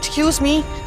Excuse me,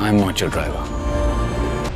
I'm not your driver.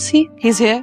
See, he's here.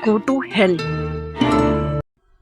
Go to hell.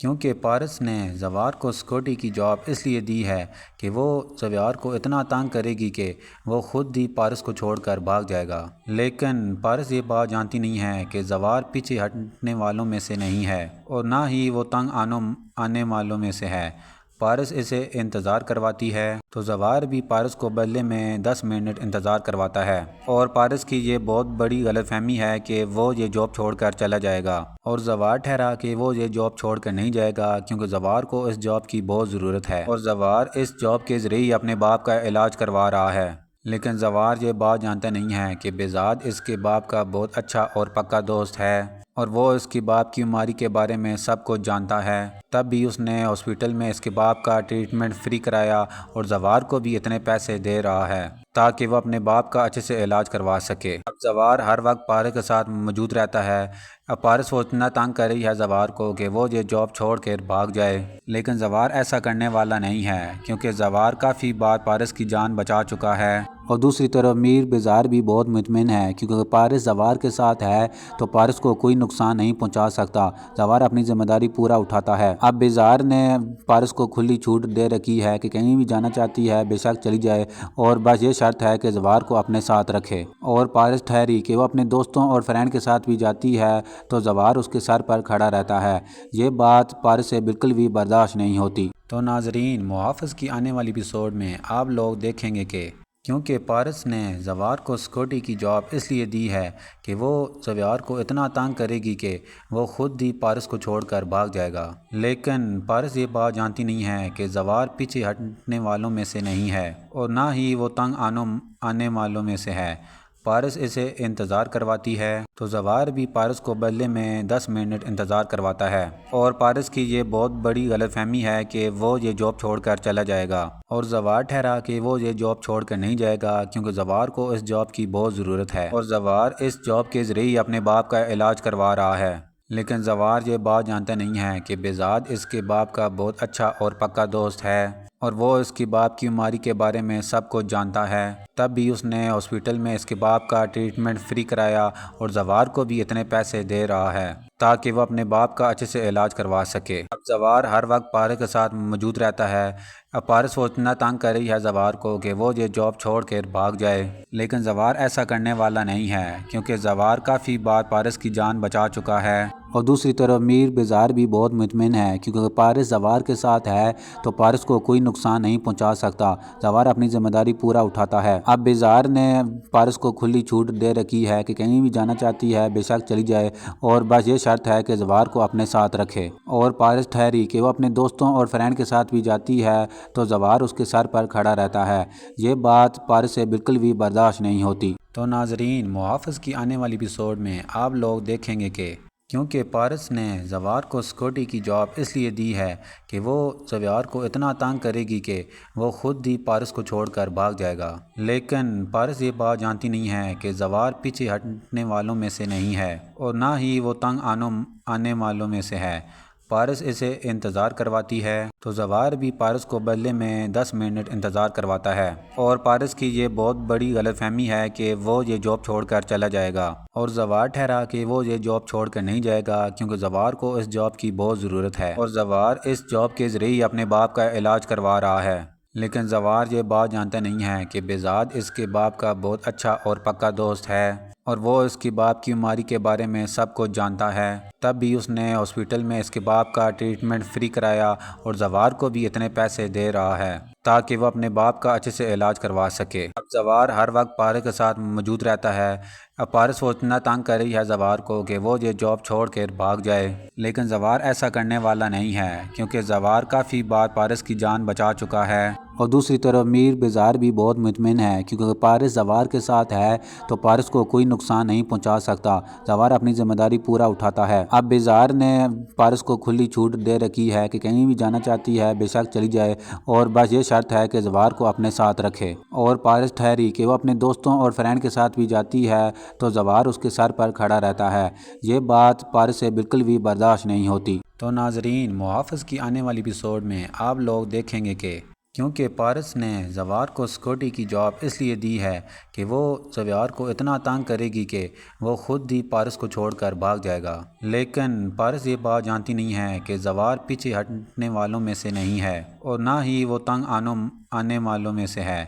کیونکہ پارس نے زوار کو security کی job اس لیے دی ہے کہ وہ زوار کو اتنا تنگ کرے گی کہ وہ خود ہی پارس کو چھوڑ کر بھاگ جائے گا، لیکن پارس یہ بات جانتی نہیں ہے کہ زوار پیچھے ہٹنے والوں میں سے نہیں ہے اور نہ ہی وہ تنگ آنے والوں میں سے ہے۔ پارس اسے انتظار کرواتی ہے تو زوار بھی پارس کو بدلے میں 10 منٹ انتظار کرواتا ہے، اور پارس کی یہ بہت بڑی غلط فہمی ہے کہ وہ یہ جاب چھوڑ کر چلا جائے گا، اور زوار ٹھہرا کہ وہ یہ جاب چھوڑ کر نہیں جائے گا کیونکہ زوار کو اس جاب کی بہت ضرورت ہے، اور زوار اس جاب کے ذریعے ہی اپنے باپ کا علاج کروا رہا ہے۔ لیکن زوار یہ بات جانتا نہیں ہے کہ بہزاد اس کے باپ کا بہت اچھا اور پکا دوست ہے، اور وہ اس کے باپ کی بیماری کے بارے میں سب کچھ جانتا ہے، تب بھی اس نے ہاسپٹل میں اس کے باپ کا ٹریٹمنٹ فری کرایا اور زوار کو بھی اتنے پیسے دے رہا ہے تاکہ وہ اپنے باپ کا اچھے سے علاج کروا سکے۔ اب زوار ہر وقت پارس کے ساتھ موجود رہتا ہے۔ اب پارس وہ اتنا تنگ کر رہی ہے زوار کو کہ وہ یہ جاب چھوڑ کر بھاگ جائے، لیکن زوار ایسا کرنے والا نہیں ہے کیونکہ زوار کافی بار پارس کی جان بچا چکا ہے، اور دوسری طرف میر بزار بھی بہت مطمئن ہے کیونکہ پارس زوار کے ساتھ ہے تو پارس کو کوئی نقصان نہیں پہنچا سکتا، زوار اپنی ذمہ داری پورا اٹھاتا ہے۔ اب بزار نے پارس کو کھلی چھوٹ دے رکھی ہے کہ کہیں بھی جانا چاہتی ہے بے شک چلی جائے، اور بس یہ شرط ہے کہ زوار کو اپنے ساتھ رکھے، اور پارس ٹھہری کہ وہ اپنے دوستوں اور فرینڈ کے ساتھ بھی جاتی ہے تو زوار اس کے سر پر کھڑا رہتا ہے۔ یہ بات پارس سے بالکل بھی برداشت نہیں ہوتی۔ تو ناظرین، محافظ کی آنے والی ایپیسوڈ میں آپ لوگ دیکھیں گے کہ کیونکہ پارس نے زوار کو سیکورٹی کی جاب اس لیے دی ہے کہ وہ زوار کو اتنا تنگ کرے گی کہ وہ خود ہی پارس کو چھوڑ کر بھاگ جائے گا، لیکن پارس یہ بات جانتی نہیں ہے کہ زوار پیچھے ہٹنے والوں میں سے نہیں ہے اور نہ ہی وہ تنگ آنے والوں میں سے ہے۔ پارس اسے انتظار کرواتی ہے تو زوار بھی پارس کو بدلے میں 10 منٹ انتظار کرواتا ہے، اور پارس کی یہ بہت بڑی غلط فہمی ہے کہ وہ یہ جاب چھوڑ کر چلا جائے گا، اور زوار ٹھہرا کہ وہ یہ جاب چھوڑ کر نہیں جائے گا کیونکہ زوار کو اس جاب کی بہت ضرورت ہے، اور زوار اس جاب کے ذریعے ہی اپنے باپ کا علاج کروا رہا ہے۔ لیکن زوار یہ بات جانتا نہیں ہے کہ بہزاد اس کے باپ کا بہت اچھا اور پکا دوست ہے، اور وہ اس کے باپ کی بیماری کے بارے میں سب کچھ جانتا ہے، تب بھی اس نے ہاسپٹل میں اس کے باپ کا ٹریٹمنٹ فری کرایا اور زوار کو بھی اتنے پیسے دے رہا ہے تاکہ وہ اپنے باپ کا اچھے سے علاج کروا سکے۔ اب زوار ہر وقت پارس کے ساتھ موجود رہتا ہے۔ اب پارس وہ اتنا تنگ کر رہی ہے زوار کو کہ وہ یہ جاب چھوڑ کر بھاگ جائے، لیکن زوار ایسا کرنے والا نہیں ہے کیونکہ زوار کافی بار پارس کی جان بچا چکا ہے، اور دوسری طرف میر بزار بھی بہت مطمئن ہے کیونکہ پارس زوار کے ساتھ ہے تو پارس کو کوئی نقصان نہیں پہنچا سکتا، زوار اپنی ذمہ داری پورا اٹھاتا ہے۔ اب بزار نے پارس کو کھلی چھوٹ دے رکھی ہے کہ کہیں بھی جانا چاہتی ہے بے شک چلی جائے، اور بس یہ شرط ہے کہ زوار کو اپنے ساتھ رکھے، اور پارس ٹھہری کہ وہ اپنے دوستوں اور فرینڈ کے ساتھ بھی جاتی ہے تو زوار اس کے سر پر کھڑا رہتا ہے۔ یہ بات پارس سے بالکل بھی برداشت نہیں ہوتی۔ تو ناظرین، محافظ کی آنے والی ایپیسوڈ میں آپ لوگ دیکھیں گے کہ کیونکہ پارس نے زوار کو سیکورٹی کی جاب اس لیے دی ہے کہ وہ زوار کو اتنا تنگ کرے گی کہ وہ خود ہی پارس کو چھوڑ کر بھاگ جائے گا، لیکن پارس یہ بات جانتی نہیں ہے کہ زوار پیچھے ہٹنے والوں میں سے نہیں ہے اور نہ ہی وہ تنگ آنے والوں میں سے ہے۔ پارس اسے انتظار کرواتی ہے تو زوار بھی پارس کو بدلے میں 10 منٹ انتظار کرواتا ہے، اور پارس کی یہ بہت بڑی غلط فہمی ہے کہ وہ یہ جاب چھوڑ کر چلا جائے گا، اور زوار ٹھہرا کہ وہ یہ جاب چھوڑ کر نہیں جائے گا کیونکہ زوار کو اس جاب کی بہت ضرورت ہے، اور زوار اس جاب کے ذریعے ہی اپنے باپ کا علاج کروا رہا ہے۔ لیکن زوار یہ بات جانتا نہیں ہے کہ بہزاد اس کے باپ کا بہت اچھا اور پکا دوست ہے، اور وہ اس کے باپ کی بیماری کے بارے میں سب کچھ جانتا ہے، تب بھی اس نے ہاسپٹل میں اس کے باپ کا ٹریٹمنٹ فری کرایا اور زوار کو بھی اتنے پیسے دے رہا ہے تاکہ وہ اپنے باپ کا اچھے سے علاج کروا سکے۔ اب زوار ہر وقت پارس کے ساتھ موجود رہتا ہے۔ اب پارس وہ اتنا تنگ کر رہی ہے زوار کو کہ وہ یہ جاب چھوڑ کر بھاگ جائے، لیکن زوار ایسا کرنے والا نہیں ہے کیونکہ زوار کافی بار پارس کی جان بچا چکا ہے، اور دوسری طرف میر بزار بھی بہت مطمئن ہے کیونکہ پارس زوار کے ساتھ ہے تو پارس کو کوئی نقصان نہیں پہنچا سکتا، زوار اپنی ذمہ داری پورا اٹھاتا ہے۔ اب بزار نے پارس کو کھلی چھوٹ دے رکھی ہے کہ کہیں بھی جانا چاہتی ہے بے شک چلی جائے، اور بس یہ شرط ہے کہ زوار کو اپنے ساتھ رکھے، اور پارس ٹھہری کہ وہ اپنے دوستوں اور فرینڈ کے ساتھ بھی جاتی ہے تو زوار اس کے سر پر کھڑا رہتا ہے۔ یہ بات پارس سے بالکل بھی برداشت نہیں ہوتی۔ تو ناظرین، محافظ کی آنے والی ایپیسوڈ میں آپ لوگ دیکھیں گے کہ کیونکہ پارس نے زوار کو سیکورٹی کی جاب اس لیے دی ہے کہ وہ زوار کو اتنا تنگ کرے گی کہ وہ خود ہی پارس کو چھوڑ کر بھاگ جائے گا، لیکن پارس یہ بات جانتی نہیں ہے کہ زوار پیچھے ہٹنے والوں میں سے نہیں ہے اور نہ ہی وہ تنگ آنے والوں میں سے ہے۔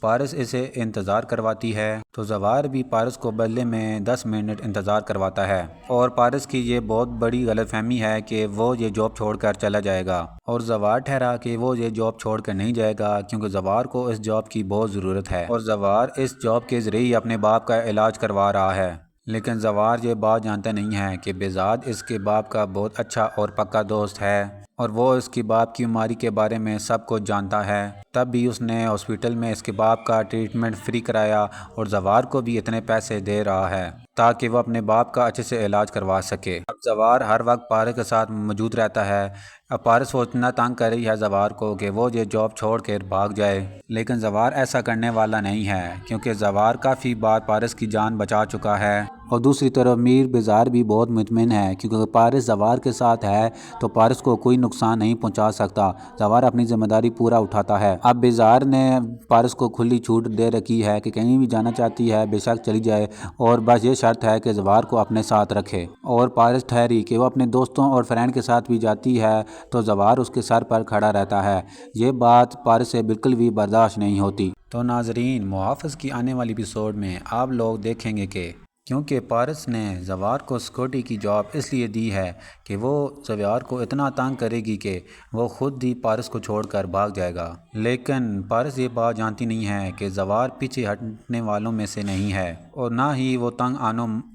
پارس اسے انتظار کرواتی ہے تو زوار بھی پارس کو بدلے میں 10 منٹ انتظار کرواتا ہے، اور پارس کی یہ بہت بڑی غلط فہمی ہے کہ وہ یہ جاب چھوڑ کر چلا جائے گا، اور زوار ٹھہرا کہ وہ یہ جاب چھوڑ کر نہیں جائے گا کیونکہ زوار کو اس جاب کی بہت ضرورت ہے، اور زوار اس جاب کے ذریعے ہی اپنے باپ کا علاج کروا رہا ہے۔ لیکن زوار یہ بات جانتا نہیں ہے کہ بزاد اس کے باپ کا بہت اچھا اور پکا دوست ہے، اور وہ اس کے باپ کی بیماری کے بارے میں سب کچھ جانتا ہے، تب بھی اس نے ہاسپٹل میں اس کے باپ کا ٹریٹمنٹ فری کرایا اور زوار کو بھی اتنے پیسے دے رہا ہے تاکہ وہ اپنے باپ کا اچھے سے علاج کروا سکے۔ اب زوار ہر وقت پارس کے ساتھ موجود رہتا ہے۔ اب پارس وہ اتنا تنگ کر رہی ہے زوار کو کہ وہ یہ جاب چھوڑ کر بھاگ جائے، لیکن زوار ایسا کرنے والا نہیں ہے کیونکہ زوار کافی بار پارس کی جان بچا چکا ہے، اور دوسری طرف میر بزار بھی بہت مطمئن ہے کیونکہ پارس زوار کے ساتھ ہے تو پارس کو کوئی نقصان نہیں پہنچا سکتا۔ زوار اپنی ذمہ داری پورا اٹھاتا ہے۔ اب بزار نے پارس کو کھلی چھوٹ دے رکھی ہے کہ کہیں بھی جانا چاہتی ہے بے شک چلی جائے، اور بس یہ شرط ہے کہ زوار کو اپنے ساتھ رکھے، اور پارس ٹھہری کہ وہ اپنے دوستوں اور فرینڈ کے ساتھ بھی جاتی ہے تو زوار اس کے سر پر کھڑا رہتا ہے۔ یہ بات پارس سے بالکل بھی برداشت نہیں ہوتی۔ تو ناظرین، محافظ کی آنے والی ایپیسوڈ میں آپ لوگ دیکھیں گے کہ کیونکہ پارس نے زوار کو سیکورٹی کی جاب اس لیے دی ہے کہ وہ زوار کو اتنا تنگ کرے گی کہ وہ خود ہی پارس کو چھوڑ کر بھاگ جائے گا، لیکن پارس یہ بات جانتی نہیں ہے کہ زوار پیچھے ہٹنے والوں میں سے نہیں ہے اور نہ ہی وہ تنگ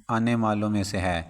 آنے والوں میں سے ہے۔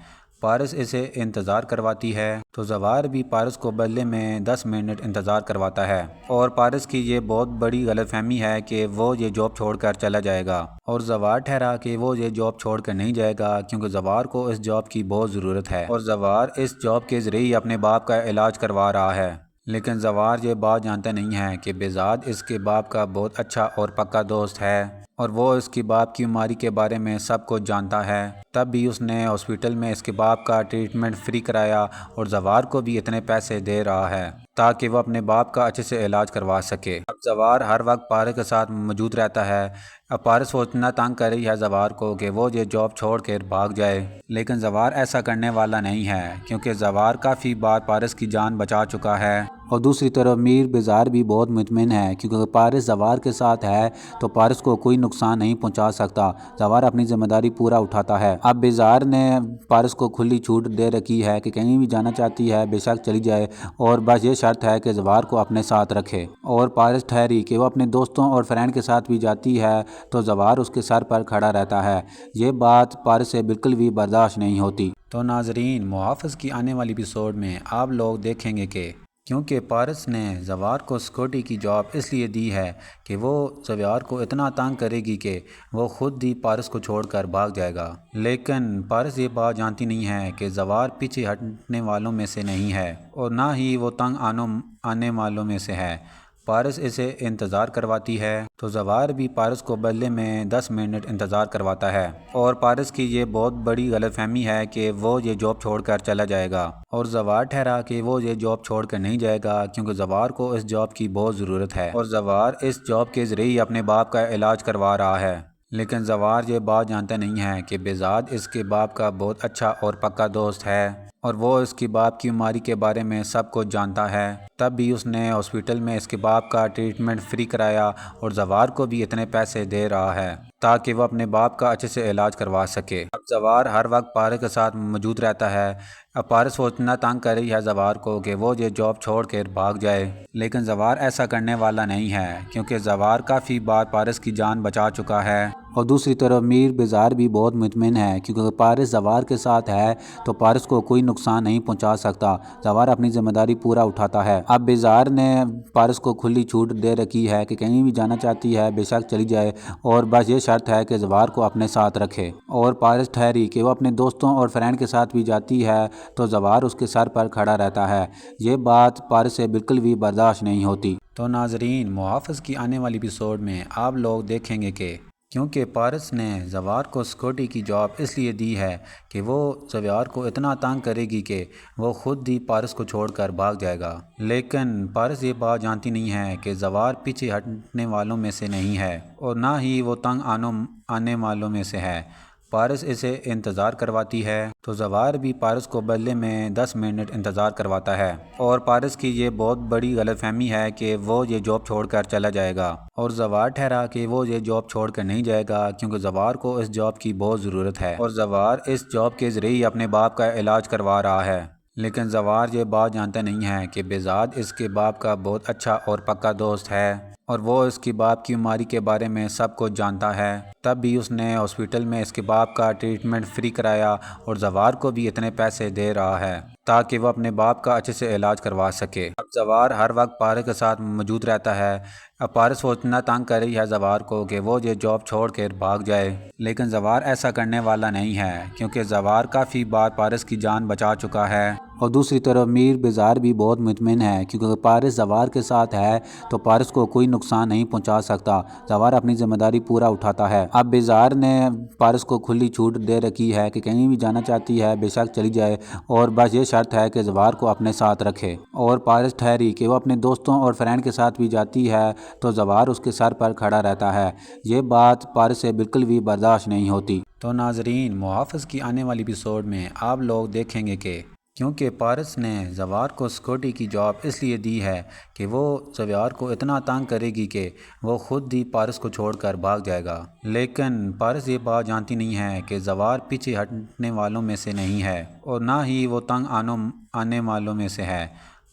پارس اسے انتظار کرواتی ہے تو زوار بھی پارس کو بدلے میں 10 منٹ انتظار کرواتا ہے، اور پارس کی یہ بہت بڑی غلط فہمی ہے کہ وہ یہ جاب چھوڑ کر چلا جائے گا، اور زوار ٹھہرا کہ وہ یہ جاب چھوڑ کر نہیں جائے گا کیونکہ زوار کو اس جاب کی بہت ضرورت ہے، اور زوار اس جاب کے ذریعے ہی اپنے باپ کا علاج کروا رہا ہے۔ لیکن زوار یہ بات جانتا نہیں ہے کہ بزاد اس کے باپ کا بہت اچھا اور پکا دوست ہے، اور وہ اس کے باپ کی بیماری کے بارے میں سب کچھ جانتا ہے، تب بھی اس نے ہاسپٹل میں اس کے باپ کا ٹریٹمنٹ فری کرایا اور زوار کو بھی اتنے پیسے دے رہا ہے تاکہ وہ اپنے باپ کا اچھے سے علاج کروا سکے۔ اب زوار ہر وقت پارس کے ساتھ موجود رہتا ہے۔ اب پارس وہ اتنا تنگ کر رہی ہے زوار کو کہ وہ یہ جاب چھوڑ کر بھاگ جائے، لیکن زوار ایسا کرنے والا نہیں ہے کیونکہ زوار کافی بار پارس کی جان بچا چکا ہے، اور دوسری طرف میر بزار بھی بہت مطمئن ہے کیونکہ پارس زوار کے ساتھ ہے تو پارس کو کوئی نقصان نہیں پہنچا سکتا۔ زوار اپنی ذمہ داری پورا اٹھاتا ہے۔ اب بزار نے پارس کو کھلی چھوٹ دے رکھی ہے کہ کہیں بھی جانا چاہتی ہے بے شک چلی جائے، اور بس یہ شرط ہے کہ زوار کو اپنے ساتھ رکھے، اور پارس ٹھہری کہ وہ اپنے دوستوں اور فرینڈ کے ساتھ بھی جاتی ہے تو زوار اس کے سر پر کھڑا رہتا ہے۔ یہ بات پارس سے بالکل بھی برداشت نہیں ہوتی۔ تو ناظرین، محافظ کی آنے والی ایپیسوڈ میں آپ لوگ دیکھیں گے کہ کیونکہ پارس نے زوار کو سیکورٹی کی جاب اس لیے دی ہے کہ وہ زوار کو اتنا تنگ کرے گی کہ وہ خود ہی پارس کو چھوڑ کر بھاگ جائے گا، لیکن پارس یہ بات جانتی نہیں ہے کہ زوار پیچھے ہٹنے والوں میں سے نہیں ہے اور نہ ہی وہ تنگ آنے والوں میں سے ہے۔ پارس اسے انتظار کرواتی ہے تو زوار بھی پارس کو بدلے میں 10 منٹ انتظار کرواتا ہے، اور پارس کی یہ بہت بڑی غلط فہمی ہے کہ وہ یہ جاب چھوڑ کر چلا جائے گا، اور زوار ٹھہرا کہ وہ یہ جاب چھوڑ کر نہیں جائے گا کیونکہ زوار کو اس جاب کی بہت ضرورت ہے، اور زوار اس جاب کے ذریعے ہی اپنے باپ کا علاج کروا رہا ہے۔ لیکن زوار یہ بات جانتا نہیں ہے کہ بزاد اس کے باپ کا بہت اچھا اور پکا دوست ہے، اور وہ اس کے باپ کی بیماری کے بارے میں سب کچھ جانتا ہے، تب بھی اس نے ہاسپٹل میں اس کے باپ کا ٹریٹمنٹ فری کرایا اور زوار کو بھی اتنے پیسے دے رہا ہے تاکہ وہ اپنے باپ کا اچھے سے علاج کروا سکے۔ اب زوار ہر وقت پارس کے ساتھ موجود رہتا ہے۔ اب پارس وہ اتنا تنگ کر رہی ہے زوار کو کہ وہ یہ جاب چھوڑ کر بھاگ جائے، لیکن زوار ایسا کرنے والا نہیں ہے کیونکہ زوار کافی بار پارس کی جان بچا چکا ہے، اور دوسری طرف میر بزار بھی بہت مطمئن ہے کیونکہ پارس زوار کے ساتھ ہے تو پارس کو کوئی نقصان نہیں پہنچا سکتا۔ زوار اپنی ذمہ داری پورا اٹھاتا ہے۔ اب بزار نے پارس کو کھلی چھوٹ دے رکھی ہے کہ کہیں بھی جانا چاہتی ہے بے شک چلی جائے، اور بس یہ شرط ہے کہ زوار کو اپنے ساتھ رکھے، اور پارس ٹھہری کہ وہ اپنے دوستوں اور فرینڈ کے ساتھ بھی جاتی ہے تو زوار اس کے سر پر کھڑا رہتا ہے۔ یہ بات پارس سے بالکل بھی برداشت نہیں ہوتی۔ تو ناظرین، محافظ کی آنے والی ایپیسوڈ میں آپ لوگ دیکھیں گے کہ کیونکہ پارس نے زوار کو سیکورٹی کی جاب اس لیے دی ہے کہ وہ زوار کو اتنا تنگ کرے گی کہ وہ خود ہی پارس کو چھوڑ کر بھاگ جائے گا، لیکن پارس یہ بات جانتی نہیں ہے کہ زوار پیچھے ہٹنے والوں میں سے نہیں ہے اور نہ ہی وہ تنگ آنے والوں میں سے ہے۔ پارس اسے انتظار کرواتی ہے تو زوار بھی پارس کو بدلے میں 10 منٹ انتظار کرواتا ہے، اور پارس کی یہ بہت بڑی غلط فہمی ہے کہ وہ یہ جاب چھوڑ کر چلا جائے گا، اور زوار ٹھہرا کہ وہ یہ جاب چھوڑ کر نہیں جائے گا کیونکہ زوار کو اس جاب کی بہت ضرورت ہے، اور زوار اس جاب کے ذریعے ہی اپنے باپ کا علاج کروا رہا ہے۔ لیکن زوار یہ بات جانتا نہیں ہے کہ بہزاد اس کے باپ کا بہت اچھا اور پکا دوست ہے، اور وہ اس کے باپ کی بیماری کے بارے میں سب کچھ جانتا ہے، تب بھی اس نے ہاسپٹل میں اس کے باپ کا ٹریٹمنٹ فری کرایا اور زوار کو بھی اتنے پیسے دے رہا ہے تاکہ وہ اپنے باپ کا اچھے سے علاج کروا سکے۔ اب زوار ہر وقت پارس کے ساتھ موجود رہتا ہے۔ اب پارس وہ اتنا تنگ کر رہی ہے زوار کو کہ وہ یہ جاب چھوڑ کر بھاگ جائے، لیکن زوار ایسا کرنے والا نہیں ہے کیونکہ زوار کافی بار پارس کی جان بچا چکا ہے، اور دوسری طرف میر بزار بھی بہت مطمئن ہے کیونکہ پارس زوار کے ساتھ ہے تو پارس کو کوئی نقصان نہیں پہنچا سکتا، زوار اپنی ذمہ داری پورا اٹھاتا ہے۔ اب بزار نے پارس کو کھلی چھوٹ دے رکھی ہے کہ کہیں بھی جانا چاہتی ہے بے شک چلی جائے، اور بس یہ شرط ہے کہ زوار کو اپنے ساتھ رکھے، اور پارس ٹھہری کہ وہ اپنے دوستوں اور فرینڈ کے ساتھ بھی جاتی ہے تو زوار اس کے سر پر کھڑا رہتا ہے۔ یہ بات پارس سے بالکل بھی برداشت نہیں ہوتی۔ تو ناظرین، محافظ کی آنے والی ایپیسوڈ میں آپ لوگ دیکھیں گے کہ کیونکہ پارس نے زوار کو سیکورٹی کی جاب اس لیے دی ہے کہ وہ زوار کو اتنا تنگ کرے گی کہ وہ خود ہی پارس کو چھوڑ کر بھاگ جائے گا، لیکن پارس یہ بات جانتی نہیں ہے کہ زوار پیچھے ہٹنے والوں میں سے نہیں ہے اور نہ ہی وہ تنگ آنے والوں میں سے ہے۔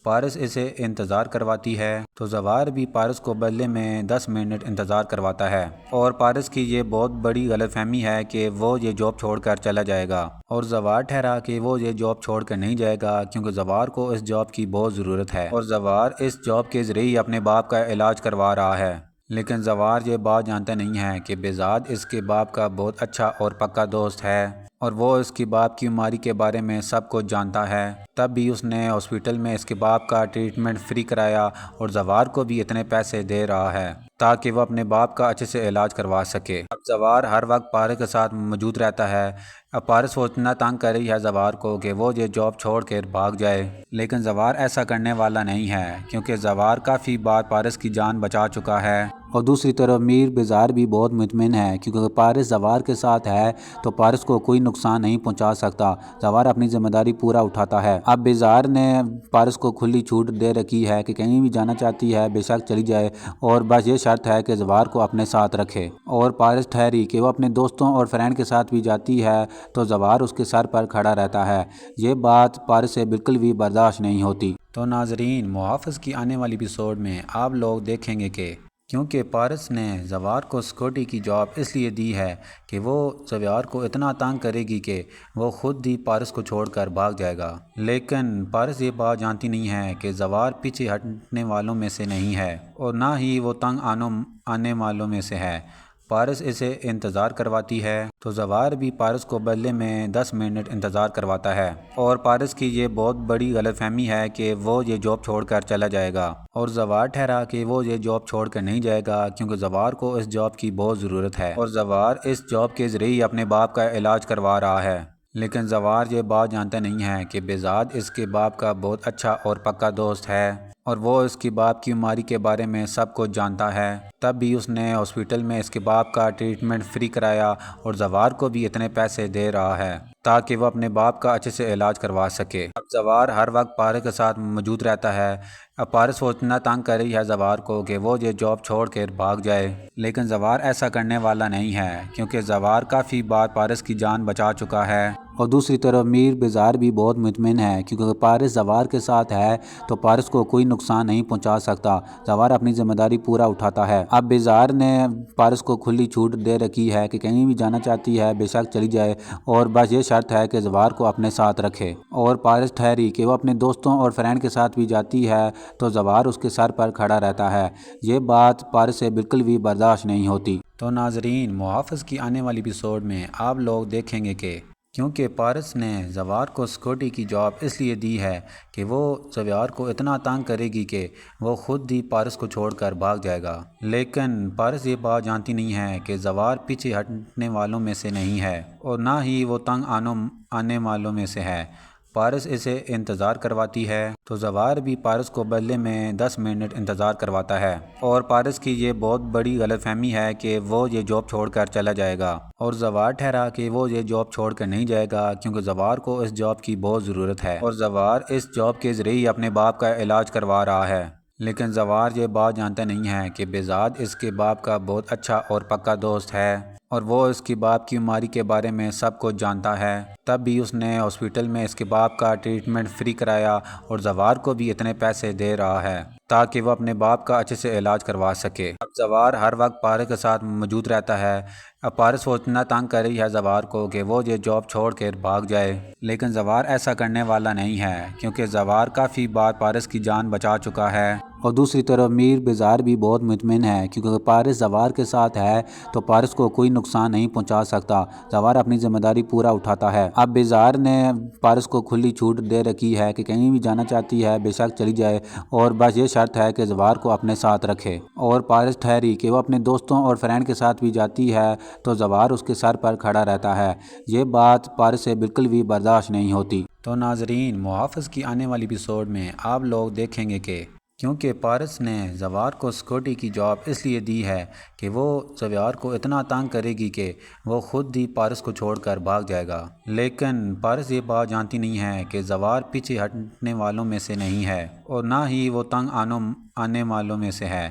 پارس اسے انتظار کرواتی ہے تو زوار بھی پارس کو بدلے میں 10 منٹ انتظار کرواتا ہے، اور پارس کی یہ بہت بڑی غلط فہمی ہے کہ وہ یہ جاب چھوڑ کر چلا جائے گا، اور زوار ٹھہرا کہ وہ یہ جاب چھوڑ کر نہیں جائے گا کیونکہ زوار کو اس جاب کی بہت ضرورت ہے، اور زوار اس جاب کے ذریعے ہی اپنے باپ کا علاج کروا رہا ہے۔ لیکن زوار یہ بات جانتا نہیں ہے کہ بہزاد اس کے باپ کا بہت اچھا اور پکا دوست ہے، اور وہ اس کے باپ کی بیماری کے بارے میں سب کچھ جانتا ہے، تب بھی اس نے ہاسپٹل میں اس کے باپ کا ٹریٹمنٹ فری کرایا اور زوار کو بھی اتنے پیسے دے رہا ہے تاکہ وہ اپنے باپ کا اچھے سے علاج کروا سکے۔ اب زوار ہر وقت پارس کے ساتھ موجود رہتا ہے۔ اب پارس وہ اتنا تنگ کر رہی ہے زوار کو کہ وہ یہ جاب چھوڑ کر بھاگ جائے، لیکن زوار ایسا کرنے والا نہیں ہے کیونکہ زوار کافی بار پارس کی جان بچا چکا ہے، اور دوسری طرف میر بزار بھی بہت مطمئن ہے کیونکہ پارس زوار کے ساتھ ہے تو پارس کو کوئی نقصان نہیں پہنچا سکتا، زوار اپنی ذمہ داری پورا اٹھاتا ہے۔ اب بزار نے پارس کو کھلی چھوٹ دے رکھی ہے کہ کہیں بھی جانا چاہتی ہے بے شک چلی جائے، اور بس یہ شرط ہے کہ زوار کو اپنے ساتھ رکھے، اور پارس ٹھہری کہ وہ اپنے دوستوں اور فرینڈ کے ساتھ بھی جاتی ہے تو زوار اس کے سر پر کھڑا رہتا ہے۔ یہ بات پارس سے بالکل بھی برداشت نہیں ہوتی۔ تو ناظرین، محافظ کی آنے والی ایپیسوڈ میں آپ لوگ دیکھیں گے کہ کیونکہ پارس نے زوار کو سیکورٹی کی جاب اس لیے دی ہے کہ وہ زوار کو اتنا تنگ کرے گی کہ وہ خود ہی پارس کو چھوڑ کر بھاگ جائے گا، لیکن پارس یہ بات جانتی نہیں ہے کہ زوار پیچھے ہٹنے والوں میں سے نہیں ہے اور نہ ہی وہ تنگ آنے والوں میں سے ہے۔ پارس اسے انتظار کرواتی ہے تو زوار بھی پارس کو بدلے میں 10 منٹ انتظار کرواتا ہے، اور پارس کی یہ بہت بڑی غلط فہمی ہے کہ وہ یہ جاب چھوڑ کر چلا جائے گا، اور زوار ٹھہرا کہ وہ یہ جاب چھوڑ کر نہیں جائے گا کیونکہ زوار کو اس جاب کی بہت ضرورت ہے، اور زوار اس جاب کے ذریعے ہی اپنے باپ کا علاج کروا رہا ہے۔ لیکن زوار یہ بات جانتا نہیں ہے کہ بہزاد اس کے باپ کا بہت اچھا اور پکا دوست ہے، اور وہ اس کے باپ کی بیماری کے بارے میں سب کچھ جانتا ہے، تب بھی اس نے ہاسپٹل میں اس کے باپ کا ٹریٹمنٹ فری کرایا اور زوار کو بھی اتنے پیسے دے رہا ہے تاکہ وہ اپنے باپ کا اچھے سے علاج کروا سکے۔ اب زوار ہر وقت پارس کے ساتھ موجود رہتا ہے۔ اب پارس وہ اتنا تنگ کر رہی ہے زوار کو کہ وہ یہ جاب چھوڑ کر بھاگ جائے، لیکن زوار ایسا کرنے والا نہیں ہے کیونکہ زوار کافی بار پارس کی جان بچا چکا ہے، اور دوسری طرف میر بزار بھی بہت مطمئن ہے کیونکہ پارس زوار کے ساتھ ہے تو پارس کو کوئی نقصان نہیں پہنچا سکتا، زوار اپنی ذمہ داری پورا اٹھاتا ہے۔ اب بزار نے پارس کو کھلی چھوٹ دے رکھی ہے کہ کہیں بھی جانا چاہتی ہے بے شک چلی جائے، اور بس یہ شرط ہے کہ زوار کو اپنے ساتھ رکھے، اور پارس ٹھہری کہ وہ اپنے دوستوں اور فرینڈ کے ساتھ بھی جاتی ہے تو زوار اس کے سر پر کھڑا رہتا ہے۔ یہ بات پارس سے بالکل بھی برداشت نہیں ہوتی۔ تو ناظرین، محافظ کی آنے والی ایپیسوڈ میں آپ لوگ دیکھیں گے کہ کیونکہ پارس نے زوار کو سیکورٹی کی جاب اس لیے دی ہے کہ وہ زوار کو اتنا تنگ کرے گی کہ وہ خود ہی پارس کو چھوڑ کر بھاگ جائے گا، لیکن پارس یہ بات جانتی نہیں ہے کہ زوار پیچھے ہٹنے والوں میں سے نہیں ہے اور نہ ہی وہ تنگ آنے والوں میں سے ہے۔ پارس اسے انتظار کرواتی ہے تو زوار بھی پارس کو بدلے میں 10 منٹ انتظار کرواتا ہے، اور پارس کی یہ بہت بڑی غلط فہمی ہے کہ وہ یہ جاب چھوڑ کر چلا جائے گا، اور زوار ٹھہرا کہ وہ یہ جاب چھوڑ کر نہیں جائے گا کیونکہ زوار کو اس جاب کی بہت ضرورت ہے، اور زوار اس جاب کے ذریعے ہی اپنے باپ کا علاج کروا رہا ہے۔ لیکن زوار یہ بات جانتا نہیں ہے کہ بہزاد اس کے باپ کا بہت اچھا اور پکا دوست ہے، اور وہ اس کے باپ کی بیماری کے بارے میں سب کچھ جانتا ہے، تب بھی اس نے ہاسپٹل میں اس کے باپ کا ٹریٹمنٹ فری کرایا اور زوار کو بھی اتنے پیسے دے رہا ہے تاکہ وہ اپنے باپ کا اچھے سے علاج کروا سکے۔ اب زوار ہر وقت پارس کے ساتھ موجود رہتا ہے۔ اب پارس وہ اتنا تنگ کر رہی ہے زوار کو کہ وہ یہ جاب چھوڑ کر بھاگ جائے، لیکن زوار ایسا کرنے والا نہیں ہے کیونکہ زوار کافی بار پارس کی جان بچا چکا ہے، اور دوسری طرف میر بہزاد بھی بہت مطمئن ہے کیونکہ پارس زوار کے ساتھ ہے تو پارس کو کوئی نقصان نہیں پہنچا سکتا۔ زوار اپنی ذمہ داری پورا اٹھاتا ہے۔ اب بہزاد نے پارس کو کھلی چھوٹ دے رکھی ہے کہ کہیں بھی جانا چاہتی ہے بے شک چلی جائے، اور بس یہ شرط ہے کہ زوار کو اپنے ساتھ رکھے، اور پارس ٹھہری کہ وہ اپنے دوستوں اور فرینڈ کے ساتھ بھی جاتی ہے تو زوار اس کے سر پر کھڑا رہتا ہے۔ یہ بات پارس سے بالکل بھی برداشت نہیں ہوتی۔ تو ناظرین، محافظ کی آنے والی ایپیسوڈ میں آپ لوگ دیکھیں گے کہ کیونکہ پارس نے زوار کو سیکورٹی کی جاب اس لیے دی ہے کہ وہ زوار کو اتنا تنگ کرے گی کہ وہ خود ہی پارس کو چھوڑ کر بھاگ جائے گا، لیکن پارس یہ بات جانتی نہیں ہے کہ زوار پیچھے ہٹنے والوں میں سے نہیں ہے اور نہ ہی وہ تنگ آنے والوں میں سے ہے۔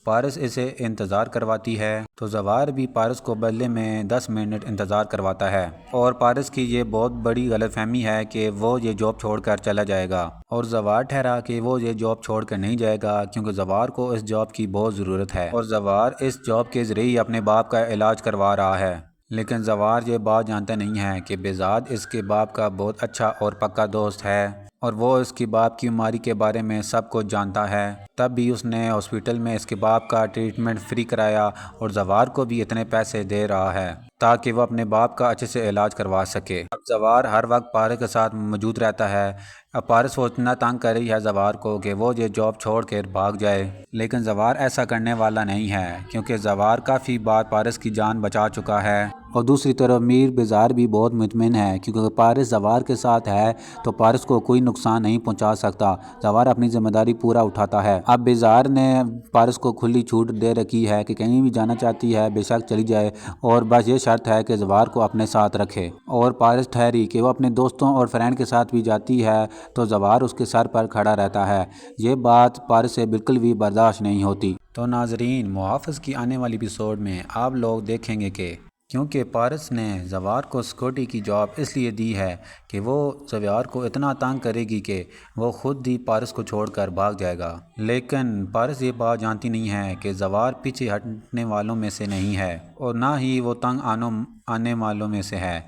پارس اسے انتظار کرواتی ہے تو زوار بھی پارس کو بدلے میں 10 منٹ انتظار کرواتا ہے، اور پارس کی یہ بہت بڑی غلط فہمی ہے کہ وہ یہ جاب چھوڑ کر چلا جائے گا، اور زوار ٹھہرا کہ وہ یہ جاب چھوڑ کر نہیں جائے گا کیونکہ زوار کو اس جاب کی بہت ضرورت ہے، اور زوار اس جاب کے ذریعے ہی اپنے باپ کا علاج کروا رہا ہے۔ لیکن زوار یہ بات جانتا نہیں ہے کہ بہزاد اس کے باپ کا بہت اچھا اور پکا دوست ہے، اور وہ اس کے باپ کی بیماری کے بارے میں سب کچھ جانتا ہے، تب بھی اس نے ہاسپٹل میں اس کے باپ کا ٹریٹمنٹ فری کرایا اور زوار کو بھی اتنے پیسے دے رہا ہے تاکہ وہ اپنے باپ کا اچھے سے علاج کروا سکے۔ اب زوار ہر وقت پارس کے ساتھ موجود رہتا ہے۔ اب پارس وہ اتنا تنگ کر رہی ہے زوار کو کہ وہ یہ جاب چھوڑ کر بھاگ جائے، لیکن زوار ایسا کرنے والا نہیں ہے کیونکہ زوار کافی بار پارس کی جان بچا چکا ہے، اور دوسری طرف میر بہزاد بھی بہت مطمئن ہے کیونکہ پارس زوار کے ساتھ ہے تو پارس کو کوئی نقصان نہیں پہنچا سکتا۔ زوار اپنی ذمہ داری پورا اٹھاتا ہے۔ اب بہزاد نے پارس کو کھلی چھوٹ دے رکھی ہے کہ کہیں بھی جانا چاہتی ہے بے شک چلی جائے، اور بس یہ شرط ہے کہ زوار کو اپنے ساتھ رکھے، اور پارس ٹھہری کہ وہ اپنے دوستوں اور فرینڈ کے ساتھ بھی جاتی ہے تو زوار اس کے سر پر کھڑا رہتا ہے۔ یہ بات پارس سے بالکل بھی برداشت نہیں ہوتی۔ تو ناظرین، محافظ کی آنے والی ایپیسوڈ میں آپ لوگ دیکھیں گے کہ کیونکہ پارس نے زوار کو سیکورٹی کی جاب اس لیے دی ہے کہ وہ زوار کو اتنا تنگ کرے گی کہ وہ خود ہی پارس کو چھوڑ کر بھاگ جائے گا، لیکن پارس یہ بات جانتی نہیں ہے کہ زوار پیچھے ہٹنے والوں میں سے نہیں ہے اور نہ ہی وہ تنگ آنے والوں میں سے ہے۔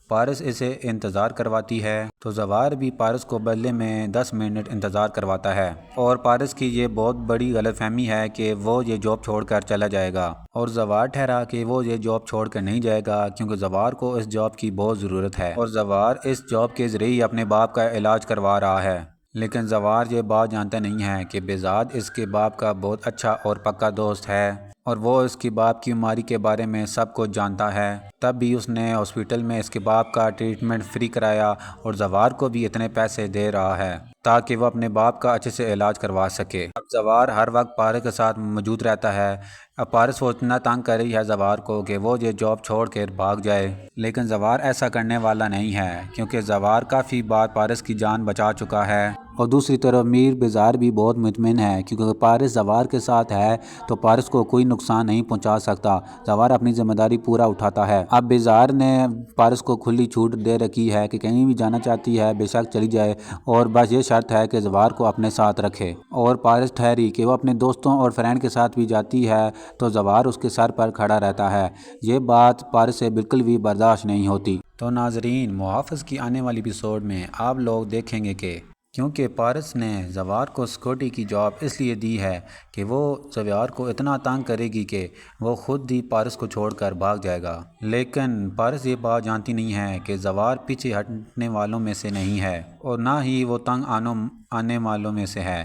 پارس اسے انتظار کرواتی ہے تو زوار بھی پارس کو بدلے میں 10 منٹ انتظار کرواتا ہے، اور پارس کی یہ بہت بڑی غلط فہمی ہے کہ وہ یہ جاب چھوڑ کر چلا جائے گا، اور زوار ٹھہرا کہ وہ یہ جاب چھوڑ کر نہیں جائے گا کیونکہ زوار کو اس جاب کی بہت ضرورت ہے، اور زوار اس جاب کے ذریعے ہی اپنے باپ کا علاج کروا رہا ہے۔ لیکن زوار یہ بات جانتا نہیں ہے کہ بہزاد اس کے باپ کا بہت اچھا اور پکا دوست ہے، اور وہ اس کے باپ کی بیماری کے بارے میں سب کچھ جانتا ہے، تب بھی اس نے ہاسپٹل میں اس کے باپ کا ٹریٹمنٹ فری کرایا اور زوار کو بھی اتنے پیسے دے رہا ہے تاکہ وہ اپنے باپ کا اچھے سے علاج کروا سکے۔ اب زوار ہر وقت پارس کے ساتھ موجود رہتا ہے۔ اب پارس وہ اتنا تنگ کر رہی ہے زوار کو کہ وہ یہ جاب چھوڑ کر بھاگ جائے، لیکن زوار ایسا کرنے والا نہیں ہے کیونکہ زوار کافی بار پارس کی جان بچا چکا ہے، اور دوسری طرف میر بہزاد بھی بہت مطمئن ہے کیونکہ پارس زوار کے ساتھ ہے تو پارس کو کوئی نقصان نہیں پہنچا سکتا۔ زوار اپنی ذمہ داری پورا اٹھاتا ہے۔ اب بہزاد نے پارس کو کھلی چھوٹ دے رکھی ہے کہ کہیں بھی جانا چاہتی ہے بے شک چلی جائے، اور بس یہ شرط ہے کہ زوار کو اپنے ساتھ رکھے، اور پارس ٹھہری کہ وہ اپنے دوستوں اور فرینڈ کے ساتھ بھی جاتی ہے تو زوار اس کے سر پر کھڑا رہتا ہے۔ یہ بات پارس سے بالکل بھی برداشت نہیں ہوتی۔ تو ناظرین، محافظ کی آنے والی ایپیسوڈ میں آپ لوگ دیکھیں گے کہ کیونکہ پارس نے زوار کو سیکورٹی کی جاب اس لیے دی ہے کہ وہ زوار کو اتنا تنگ کرے گی کہ وہ خود ہی پارس کو چھوڑ کر بھاگ جائے گا، لیکن پارس یہ بات جانتی نہیں ہے کہ زوار پیچھے ہٹنے والوں میں سے نہیں ہے اور نہ ہی وہ تنگ آنے والوں میں سے ہے۔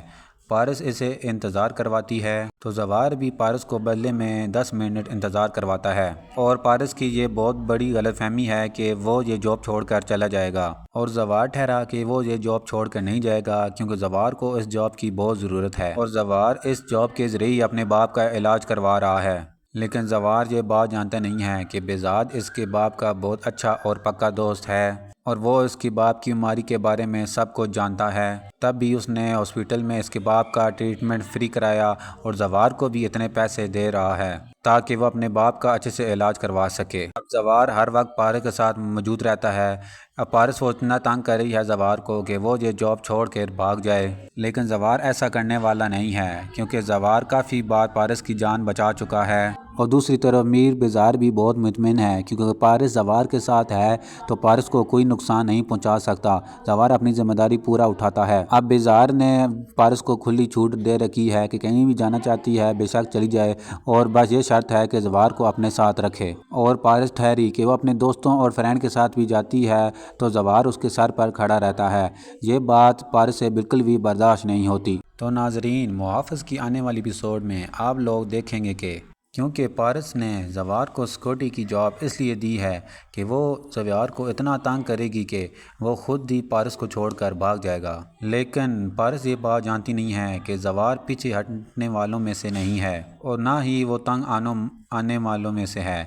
پارس اسے انتظار کرواتی ہے تو زوار بھی پارس کو بدلے میں 10 منٹ انتظار کرواتا ہے، اور پارس کی یہ بہت بڑی غلط فہمی ہے کہ وہ یہ جاب چھوڑ کر چلا جائے گا، اور زوار ٹھہرا کہ وہ یہ جاب چھوڑ کر نہیں جائے گا کیونکہ زوار کو اس جاب کی بہت ضرورت ہے، اور زوار اس جاب کے ذریعے ہی اپنے باپ کا علاج کروا رہا ہے۔ لیکن زوار یہ بات جانتا نہیں ہے کہ بہزاد اس کے باپ کا بہت اچھا اور پکا دوست ہے، اور وہ اس کے باپ کی بیماری کے بارے میں سب کچھ جانتا ہے، تب بھی اس نے ہاسپٹل میں اس کے باپ کا ٹریٹمنٹ فری کرایا اور زوار کو بھی اتنے پیسے دے رہا ہے تاکہ وہ اپنے باپ کا اچھے سے علاج کروا سکے۔ اب زوار ہر وقت پارس کے ساتھ موجود رہتا ہے۔ اب پارس وہ اتنا تنگ کر رہی ہے زوار کو کہ وہ یہ جاب چھوڑ کر بھاگ جائے، لیکن زوار ایسا کرنے والا نہیں ہے کیونکہ زوار کافی بار پارس کی جان بچا چکا ہے، اور دوسری طرف میر بزار بھی بہت مطمئن ہے کیونکہ پارس زوار کے ساتھ ہے تو پارس کو کوئی نقصان نہیں پہنچا سکتا، زوار اپنی ذمہ داری پورا اٹھاتا ہے۔ اب بزار نے پارس کو کھلی چھوٹ دے رکھی ہے کہ کہیں بھی جانا چاہتی ہے بے شک چلی جائے، اور بس یہ شرط ہے کہ زوار کو اپنے ساتھ رکھے، اور پارس ٹھہری کہ وہ اپنے دوستوں اور فرینڈ کے ساتھ بھی جاتی ہے تو زوار اس کے سر پر کھڑا رہتا ہے۔ یہ بات پارس سے بالکل بھی برداشت نہیں ہوتی۔ تو ناظرین، محافظ کی آنے والی ایپیسوڈ میں آپ لوگ دیکھیں گے کہ کیونکہ پارس نے زوار کو سیکورٹی کی جاب اس لیے دی ہے کہ وہ زوار کو اتنا تنگ کرے گی کہ وہ خود ہی پارس کو چھوڑ کر بھاگ جائے گا، لیکن پارس یہ بات جانتی نہیں ہے کہ زوار پیچھے ہٹنے والوں میں سے نہیں ہے اور نہ ہی وہ تنگ آنے والوں میں سے ہے۔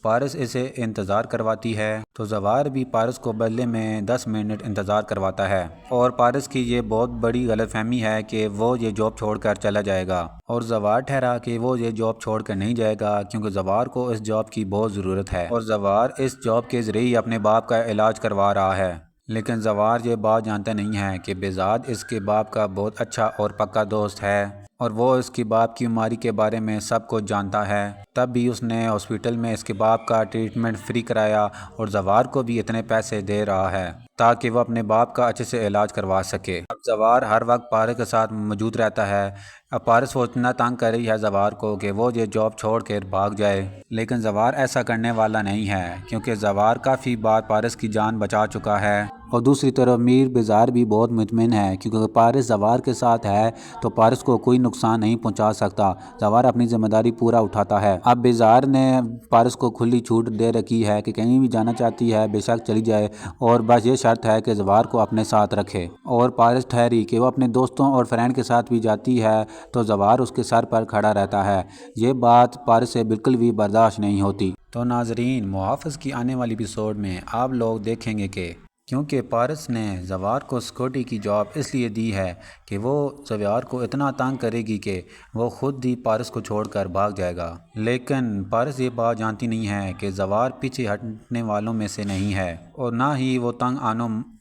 پارس اسے انتظار کرواتی ہے تو زوار بھی پارس کو بدلے میں 10 منٹ انتظار کرواتا ہے، اور پارس کی یہ بہت بڑی غلط فہمی ہے کہ وہ یہ جاب چھوڑ کر چلا جائے گا، اور زوار ٹھہرا کہ وہ یہ جاب چھوڑ کر نہیں جائے گا کیونکہ زوار کو اس جاب کی بہت ضرورت ہے، اور زوار اس جاب کے ذریعے ہی اپنے باپ کا علاج کروا رہا ہے۔ لیکن زوار یہ بات جانتا نہیں ہے کہ بہزاد اس کے باپ کا بہت اچھا اور پکا دوست ہے، اور وہ اس کے باپ کی بیماری کے بارے میں سب کچھ جانتا ہے، تب بھی اس نے ہاسپٹل میں اس کے باپ کا ٹریٹمنٹ فری کرایا اور زوار کو بھی اتنے پیسے دے رہا ہے تاکہ وہ اپنے باپ کا اچھے سے علاج کروا سکے۔ اب زوار ہر وقت پارس کے ساتھ موجود رہتا ہے۔ اب پارس وہ اتنا تنگ کر رہی ہے زوار کو کہ وہ یہ جاب چھوڑ کر بھاگ جائے، لیکن زوار ایسا کرنے والا نہیں ہے کیونکہ زوار کافی بار پارس کی جان بچا چکا ہے، اور دوسری طرف میر بزار بھی بہت مطمئن ہے کیونکہ پارس زوار کے ساتھ ہے تو پارس کو کوئی نقصان نہیں پہنچا سکتا، زوار اپنی ذمہ داری پورا اٹھاتا ہے۔ اب بزار نے پارس کو کھلی چھوٹ دے رکھی ہے کہ کہیں بھی جانا چاہتی ہے بے شک چلی جائے، اور بس یہ شرط ہے کہ زوار کو اپنے ساتھ رکھے، اور پارس ٹھہری کہ وہ اپنے دوستوں اور فرینڈ کے ساتھ بھی جاتی ہے تو زوار اس کے سر پر کھڑا رہتا ہے۔ یہ بات پارس سے بالکل بھی برداشت نہیں ہوتی۔ تو ناظرین، محافظ کی آنے والی ایپیسوڈ میں آپ لوگ دیکھیں گے کہ کیونکہ پارس نے زوار کو سیکورٹی کی جاب اس لیے دی ہے کہ وہ زوار کو اتنا تنگ کرے گی کہ وہ خود ہی پارس کو چھوڑ کر بھاگ جائے گا، لیکن پارس یہ بات جانتی نہیں ہے کہ زوار پیچھے ہٹنے والوں میں سے نہیں ہے اور نہ ہی وہ تنگ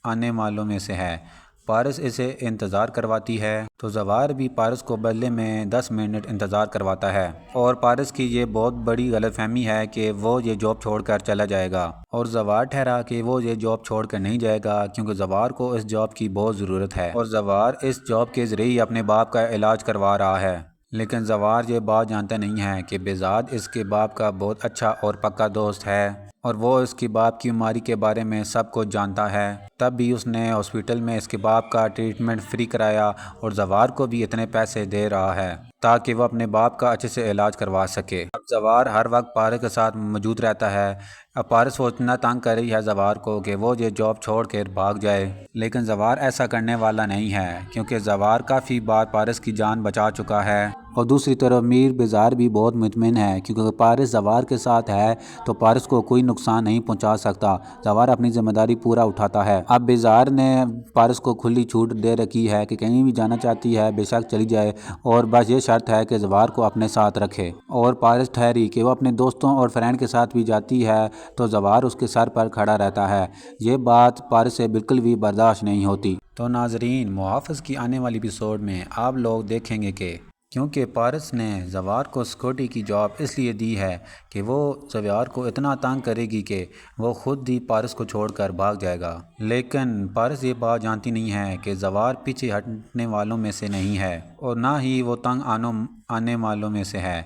آنے والوں میں سے ہے۔ پارس اسے انتظار کرواتی ہے تو زوار بھی پارس کو بدلے میں 10 منٹ انتظار کرواتا ہے، اور پارس کی یہ بہت بڑی غلط فہمی ہے کہ وہ یہ جاب چھوڑ کر چلا جائے گا، اور زوار ٹھہرا کہ وہ یہ جاب چھوڑ کر نہیں جائے گا کیونکہ زوار کو اس جاب کی بہت ضرورت ہے، اور زوار اس جاب کے ذریعے ہی اپنے باپ کا علاج کروا رہا ہے۔ لیکن زوار یہ بات جانتا نہیں ہے کہ بہزاد اس کے باپ کا بہت اچھا اور پکا دوست ہے، اور وہ اس کے باپ کی بیماری کے بارے میں سب کچھ جانتا ہے، تب بھی اس نے ہاسپٹل میں اس کے باپ کا ٹریٹمنٹ فری کرایا اور زوار کو بھی اتنے پیسے دے رہا ہے تاکہ وہ اپنے باپ کا اچھے سے علاج کروا سکے۔ اب زوار ہر وقت پارس کے ساتھ موجود رہتا ہے۔ اب پارس وہ اتنا تنگ کر رہی ہے زوار کو کہ وہ یہ جاب چھوڑ کر بھاگ جائے، لیکن زوار ایسا کرنے والا نہیں ہے کیونکہ زوار کافی بار پارس کی جان بچا چکا ہے، اور دوسری طرف میر بزار بھی بہت مطمئن ہے کیونکہ پارس زوار کے ساتھ ہے تو پارس کو کوئی نقصان نہیں پہنچا سکتا، زوار اپنی ذمہ داری پورا اٹھاتا ہے۔ اب بزار نے پارس کو کھلی چھوٹ دے رکھی ہے کہ کہیں بھی جانا چاہتی ہے بے شک چلی جائے، اور بس یہ شرط ہے کہ زوار کو اپنے ساتھ رکھے، اور پارس ٹھہری کہ وہ اپنے دوستوں اور فرینڈ کے ساتھ بھی جاتی ہے تو زوار اس کے سر پر کھڑا رہتا ہے۔ یہ بات پارس سے بالکل بھی برداشت نہیں ہوتی۔ تو ناظرین، محافظ کی آنے والی ایپیسوڈ میں آپ لوگ دیکھیں گے کہ کیونکہ پارس نے زوار کو سیکورٹی کی جاب اس لیے دی ہے کہ وہ زوار کو اتنا تنگ کرے گی کہ وہ خود ہی پارس کو چھوڑ کر بھاگ جائے گا، لیکن پارس یہ بات جانتی نہیں ہے کہ زوار پیچھے ہٹنے والوں میں سے نہیں ہے اور نہ ہی وہ تنگ آنے والوں میں سے ہے۔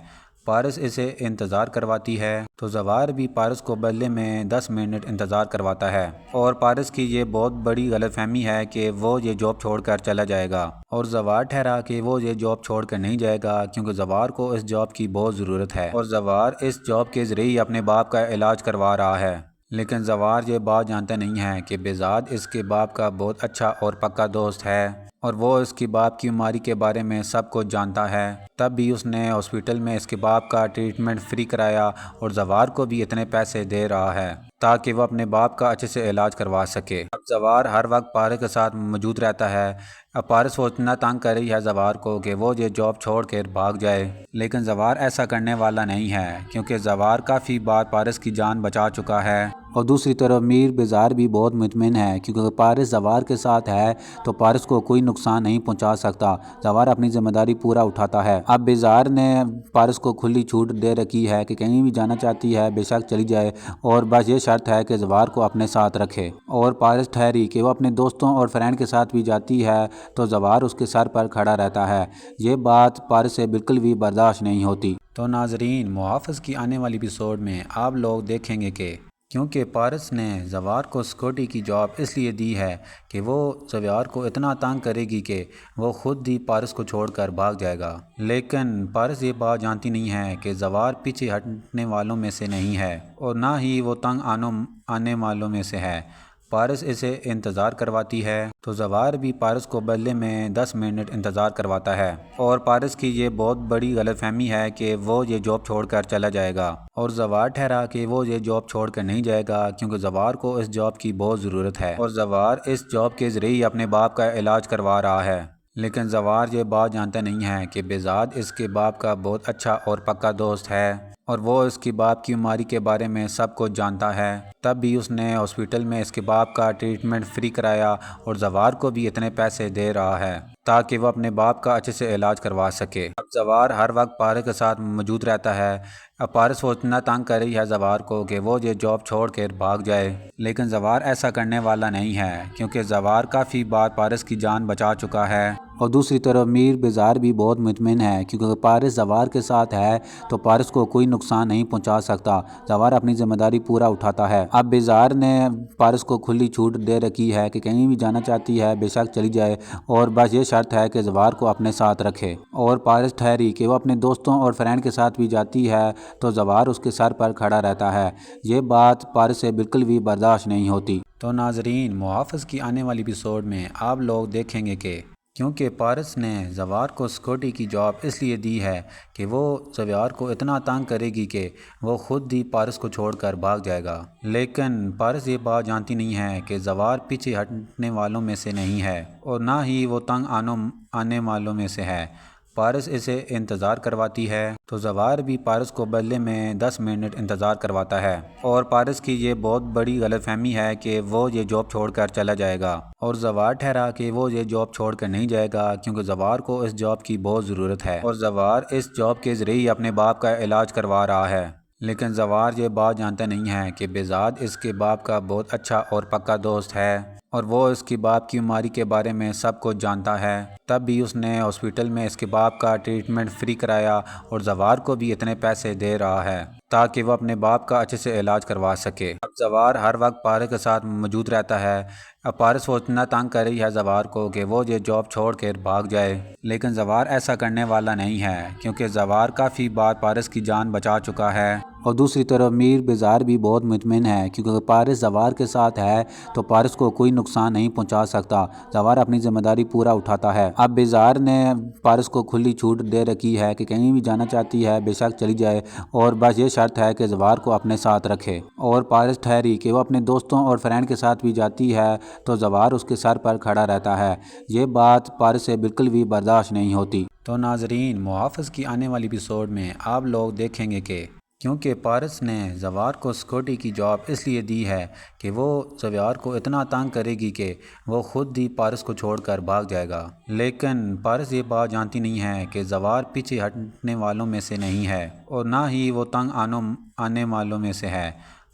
پارس اسے انتظار کرواتی ہے تو زوار بھی پارس کو بدلے میں 10 منٹ انتظار کرواتا ہے، اور پارس کی یہ بہت بڑی غلط فہمی ہے کہ وہ یہ جاب چھوڑ کر چلا جائے گا، اور زوار ٹھہرا کہ وہ یہ جاب چھوڑ کر نہیں جائے گا کیونکہ زوار کو اس جاب کی بہت ضرورت ہے، اور زوار اس جاب کے ذریعے اپنے باپ کا علاج کروا رہا ہے۔ لیکن زوار یہ بات جانتا نہیں ہے کہ بزاد اس کے باپ کا بہت اچھا اور پکا دوست ہے، اور وہ اس کے باپ کی بیماری کے بارے میں سب کچھ جانتا ہے، تب بھی اس نے ہاسپٹل میں اس کے باپ کا ٹریٹمنٹ فری کرایا اور زوار کو بھی اتنے پیسے دے رہا ہے تاکہ وہ اپنے باپ کا اچھے سے علاج کروا سکے۔ اب زوار ہر وقت پارس کے ساتھ موجود رہتا ہے۔ اب پارس وہ اتنا تنگ کر رہی ہے زوار کو کہ وہ یہ جاب چھوڑ کر بھاگ جائے، لیکن زوار ایسا کرنے والا نہیں ہے کیونکہ زوار کافی بار پارس کی جان بچا چکا ہے، اور دوسری طرف میر بزار بھی بہت مطمئن ہے کیونکہ پارس زوار کے ساتھ ہے تو پارس کو کوئی نقصان نہیں پہنچا سکتا۔ زوار اپنی ذمہ داری پورا اٹھاتا ہے۔ اب بزار نے پارس کو کھلی چھوٹ دے رکھی ہے کہ کہیں بھی جانا چاہتی ہے بے شک چلی جائے، اور بس یہ شرط ہے کہ زوار کو اپنے ساتھ رکھے، اور پارس ٹھہری کہ وہ اپنے دوستوں اور فرینڈ کے ساتھ بھی جاتی ہے تو زوار اس کے سر پر کھڑا رہتا ہے۔ یہ بات پارس سے بالکل بھی برداشت نہیں ہوتی۔ تو ناظرین، محافظ کی آنے والی ایپیسوڈ میں آپ لوگ دیکھیں گے کہ کیونکہ پارس نے زوار کو سیکورٹی کی جاب اس لیے دی ہے کہ وہ زوار کو اتنا تنگ کرے گی کہ وہ خود ہی پارس کو چھوڑ کر بھاگ جائے گا، لیکن پارس یہ بات جانتی نہیں ہے کہ زوار پیچھے ہٹنے والوں میں سے نہیں ہے اور نہ ہی وہ تنگ آنے والوں میں سے ہے۔ پارس اسے انتظار کرواتی ہے تو زوار بھی پارس کو بدلے میں 10 منٹ انتظار کرواتا ہے، اور پارس کی یہ بہت بڑی غلط فہمی ہے کہ وہ یہ جاب چھوڑ کر چلا جائے گا، اور زوار ٹھہرا کہ وہ یہ جاب چھوڑ کر نہیں جائے گا کیونکہ زوار کو اس جاب کی بہت ضرورت ہے، اور زوار اس جاب کے ذریعے اپنے باپ کا علاج کروا رہا ہے۔ لیکن زوار یہ بات جانتا نہیں ہے کہ بزاد اس کے باپ کا بہت اچھا اور پکا دوست ہے، اور وہ اس کے باپ کی بیماری کے بارے میں سب کچھ جانتا ہے، تب بھی اس نے ہاسپٹل میں اس کے باپ کا ٹریٹمنٹ فری کرایا اور زوار کو بھی اتنے پیسے دے رہا ہے تاکہ وہ اپنے باپ کا اچھے سے علاج کروا سکے۔ اب زوار ہر وقت پارس کے ساتھ موجود رہتا ہے۔ اب پارس وہ اتنا تنگ کر رہی ہے زوار کو کہ وہ یہ جاب چھوڑ کر بھاگ جائے، لیکن زوار ایسا کرنے والا نہیں ہے کیونکہ زوار کافی بار پارس کی جان بچا چکا ہے، اور دوسری طرف میر بزار بھی بہت مطمئن ہے کیونکہ پارس زوار کے ساتھ ہے تو پارس کو کوئی نقصان نہیں پہنچا سکتا۔ زوار اپنی ذمہ داری پورا اٹھاتا ہے۔ اب بزار نے پارس کو کھلی چھوٹ دے رکھی ہے کہ کہیں بھی جانا چاہتی ہے بے شک چلی جائے، اور بس یہ شرط ہے کہ زوار کو اپنے ساتھ رکھے، اور پارس ٹھہری کہ وہ اپنے دوستوں اور فرینڈ کے ساتھ بھی جاتی ہے تو زوار اس کے سر پر کھڑا رہتا ہے۔ یہ بات پارس سے بالکل بھی برداشت نہیں ہوتی۔ تو ناظرین، محافظ کی آنے والی ایپیسوڈ میں آپ لوگ دیکھیں گے کہ کیونکہ پارس نے زوار کو سیکورٹی کی جاب اس لیے دی ہے کہ وہ زوار کو اتنا تنگ کرے گی کہ وہ خود ہی پارس کو چھوڑ کر بھاگ جائے گا، لیکن پارس یہ بات جانتی نہیں ہے کہ زوار پیچھے ہٹنے والوں میں سے نہیں ہے اور نہ ہی وہ تنگ آنے والوں میں سے ہے۔ پارس اسے انتظار کرواتی ہے تو زوار بھی پارس کو بدلے میں 10 منٹ انتظار کرواتا ہے، اور پارس کی یہ بہت بڑی غلط فہمی ہے کہ وہ یہ جاب چھوڑ کر چلا جائے گا، اور زوار ٹھہرا کہ وہ یہ جاب چھوڑ کر نہیں جائے گا کیونکہ زوار کو اس جاب کی بہت ضرورت ہے، اور زوار اس جاب کے ذریعے اپنے باپ کا علاج کروا رہا ہے۔ لیکن زوار یہ بات جانتا نہیں ہے کہ بزاد اس کے باپ کا بہت اچھا اور پکا دوست ہے، اور وہ اس کے باپ کی بیماری کے بارے میں سب کچھ جانتا ہے، تب بھی اس نے ہاسپٹل میں اس کے باپ کا ٹریٹمنٹ فری کرایا اور زوار کو بھی اتنے پیسے دے رہا ہے تاکہ وہ اپنے باپ کا اچھے سے علاج کروا سکے۔ اب زوار ہر وقت پارس کے ساتھ موجود رہتا ہے۔ اب پارس وہ اتنا تنگ کر رہی ہے زوار کو کہ وہ یہ جاب چھوڑ کر بھاگ جائے، لیکن زوار ایسا کرنے والا نہیں ہے کیونکہ زوار کافی بار پارس کی جان بچا چکا ہے، اور دوسری طرف میر بزار بھی بہت مطمئن ہے کیونکہ پارس زوار کے ساتھ ہے تو پارس کو کوئی نقصان نہیں پہنچا سکتا۔ زوار اپنی ذمہ داری پورا اٹھاتا ہے۔ اب بزار نے پارس کو کھلی چھوٹ دے رکھی ہے کہ کہیں بھی جانا چاہتی ہے بے شک چلی جائے، اور بس یہ شرط ہے کہ زوار کو اپنے ساتھ رکھے، اور پارس ٹھہری کہ وہ اپنے دوستوں اور فرینڈ کے ساتھ بھی جاتی ہے تو زوار اس کے سر پر کھڑا رہتا ہے۔ یہ بات پارس سے بالکل بھی برداشت نہیں ہوتی۔ تو ناظرین، محافظ کی آنے والی ایپیسوڈ میں آپ لوگ دیکھیں گے کہ کیونکہ پارس نے زوار کو سیکورٹی کی جاب اس لیے دی ہے کہ وہ زوار کو اتنا تنگ کرے گی کہ وہ خود ہی پارس کو چھوڑ کر بھاگ جائے گا، لیکن پارس یہ بات جانتی نہیں ہے کہ زوار پیچھے ہٹنے والوں میں سے نہیں ہے اور نہ ہی وہ تنگ آنے والوں میں سے ہے۔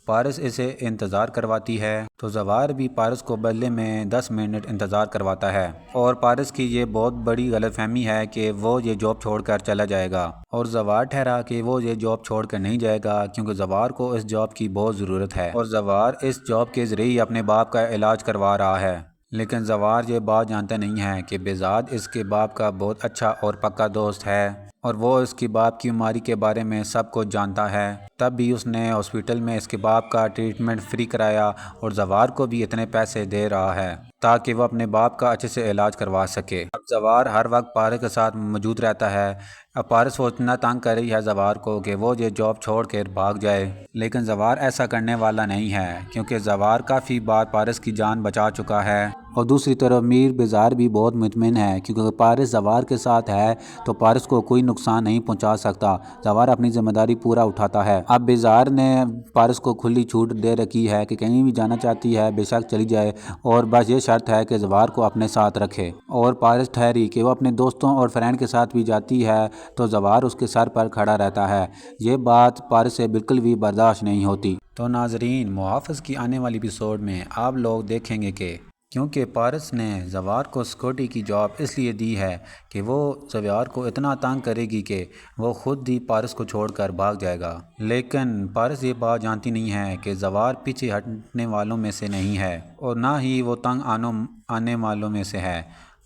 پارس اسے انتظار کرواتی ہے تو زوار بھی پارس کو بدلے میں 10 منٹ انتظار کرواتا ہے، اور پارس کی یہ بہت بڑی غلط فہمی ہے کہ وہ یہ جاب چھوڑ کر چلا جائے گا، اور زوار ٹھہرا کہ وہ یہ جاب چھوڑ کر نہیں جائے گا کیونکہ زوار کو اس جاب کی بہت ضرورت ہے، اور زوار اس جاب کے ذریعے ہی اپنے باپ کا علاج کروا رہا ہے۔ لیکن زوار یہ بات جانتا نہیں ہے کہ بہزاد اس کے باپ کا بہت اچھا اور پکا دوست ہے، اور وہ اس کے باپ کی بیماری کے بارے میں سب کچھ جانتا ہے، تب بھی اس نے ہاسپٹل میں اس کے باپ کا ٹریٹمنٹ فری کرایا اور زوار کو بھی اتنے پیسے دے رہا ہے تاکہ وہ اپنے باپ کا اچھے سے علاج کروا سکے۔ اب زوار ہر وقت پارس کے ساتھ موجود رہتا ہے۔ اب پارس وہ اتنا تنگ کر رہی ہے زوار کو کہ وہ یہ جاب چھوڑ کر بھاگ جائے، لیکن زوار ایسا کرنے والا نہیں ہے کیونکہ زوار کافی بار پارس کی جان بچا چکا ہے، اور دوسری طرف میر بزار بھی بہت مطمئن ہے کیونکہ پارس زوار کے ساتھ ہے تو پارس کو کوئی نقصان نہیں پہنچا سکتا، زوار اپنی ذمہ داری پورا اٹھاتا ہے۔ اب بزار نے پارس کو کھلی چھوٹ دے رکھی ہے کہ کہیں بھی جانا چاہتی ہے بے شک چلی جائے، اور بس یہ شرط ہے کہ زوار کو اپنے ساتھ رکھے، اور پارس ٹھہری کہ وہ اپنے دوستوں اور فرینڈ کے ساتھ بھی جاتی ہے تو زوار اس کے سر پر کھڑا رہتا ہے۔ یہ بات پارس سے بالکل بھی برداشت نہیں ہوتی۔ تو ناظرین، محافظ کی آنے والی ایپیسوڈ میں آپ لوگ دیکھیں گے کہ کیونکہ پارس نے زوار کو سیکورٹی کی جاب اس لیے دی ہے کہ وہ زوار کو اتنا تنگ کرے گی کہ وہ خود ہی پارس کو چھوڑ کر بھاگ جائے گا، لیکن پارس یہ بات جانتی نہیں ہے کہ زوار پیچھے ہٹنے والوں میں سے نہیں ہے اور نہ ہی وہ تنگ آنے والوں میں سے ہے۔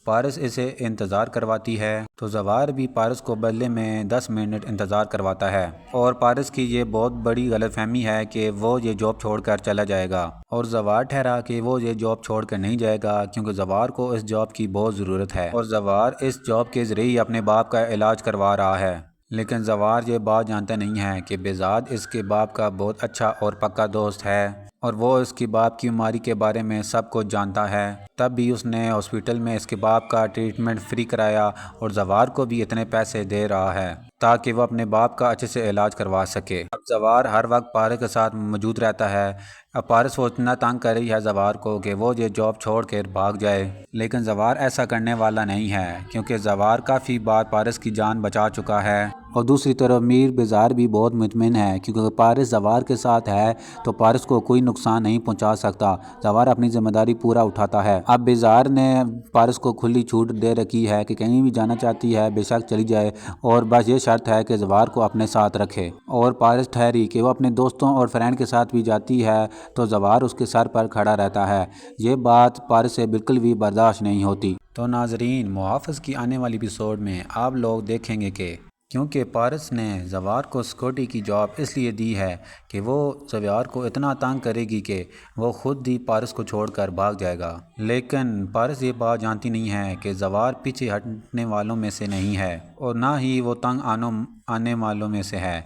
پارس اسے انتظار کرواتی ہے تو زوار بھی پارس کو بدلے میں 10 منٹ انتظار کرواتا ہے، اور پارس کی یہ بہت بڑی غلط فہمی ہے کہ وہ یہ جاب چھوڑ کر چلا جائے گا، اور زوار ٹھہرا کہ وہ یہ جاب چھوڑ کر نہیں جائے گا کیونکہ زوار کو اس جاب کی بہت ضرورت ہے، اور زوار اس جاب کے ذریعے ہی اپنے باپ کا علاج کروا رہا ہے۔ لیکن زوار یہ بات جانتا نہیں ہے کہ بہزاد اس کے باپ کا بہت اچھا اور پکا دوست ہے، اور وہ اس کے باپ کی بیماری کے بارے میں سب کچھ جانتا ہے، تب بھی اس نے ہاسپٹل میں اس کے باپ کا ٹریٹمنٹ فری کرایا اور زوار کو بھی اتنے پیسے دے رہا ہے تاکہ وہ اپنے باپ کا اچھے سے علاج کروا سکے۔ اب زوار ہر وقت پارس کے ساتھ موجود رہتا ہے۔ اب پارس وہ اتنا تنگ کر رہی ہے زوار کو کہ وہ یہ جاب چھوڑ کر بھاگ جائے، لیکن زوار ایسا کرنے والا نہیں ہے کیونکہ زوار کافی بار پارس کی جان بچا چکا ہے، اور دوسری طرف میر بزار بھی بہت مطمئن ہے کیونکہ پارس زوار کے ساتھ ہے تو پارس کو کوئی نقصان نہیں پہنچا سکتا، زوار اپنی ذمہ داری پورا اٹھاتا ہے۔ اب بزار نے پارس کو کھلی چھوٹ دے رکھی ہے کہ کہیں بھی جانا چاہتی ہے بے شک چلی جائے، اور بس یہ شرط ہے کہ زوار کو اپنے ساتھ رکھے، اور پارس ٹھہری کہ وہ اپنے دوستوں اور فرینڈ کے ساتھ بھی جاتی ہے تو زوار اس کے سر پر کھڑا رہتا ہے۔ یہ بات پارس سے بالکل بھی برداشت نہیں ہوتی۔ تو ناظرین، محافظ کی آنے والی ایپیسوڈ میں آپ لوگ دیکھیں گے کہ کیونکہ پارس نے زوار کو سیکورٹی کی جاب اس لیے دی ہے کہ وہ زوار کو اتنا تنگ کرے گی کہ وہ خود ہی پارس کو چھوڑ کر بھاگ جائے گا، لیکن پارس یہ بات جانتی نہیں ہے کہ زوار پیچھے ہٹنے والوں میں سے نہیں ہے اور نہ ہی وہ تنگ آنے والوں میں سے ہے۔